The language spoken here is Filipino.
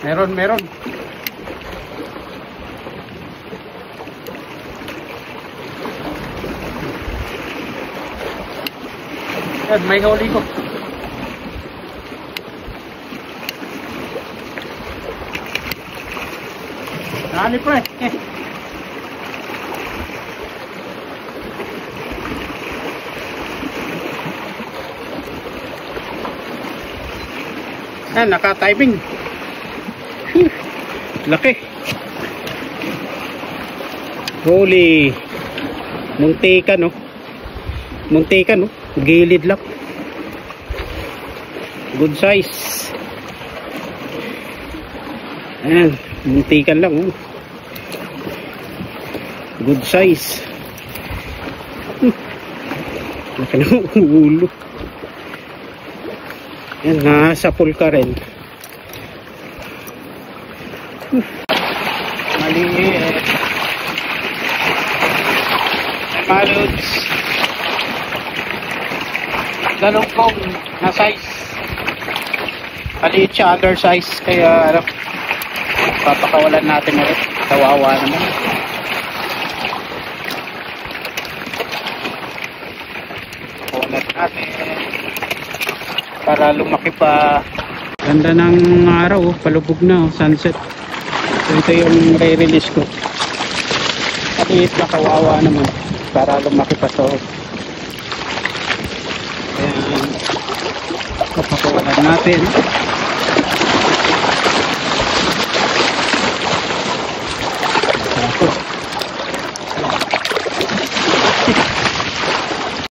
Meron. Yan, may huli ko. Nani pre. Yan, naka-timing. Laki. Holy. Muntikan, no? Muntikan, no? Gilid lang. Good size. Ayan. Muntikan lang, oh. Good size. Laki ng ulo. Ayan, nasa pool ka rin. Maliit. Maluds. Galongkong na size. Maliit siya, undersize. Kaya papakawalan natin ulit. Kawawa naman. Kawalan natin para lumaki pa. Ganda ng araw, palubog na, sunset. So ito yung re-release ko. Maliit na, kawawa naman para lumaki pa to. Ayan, papakawalan natin.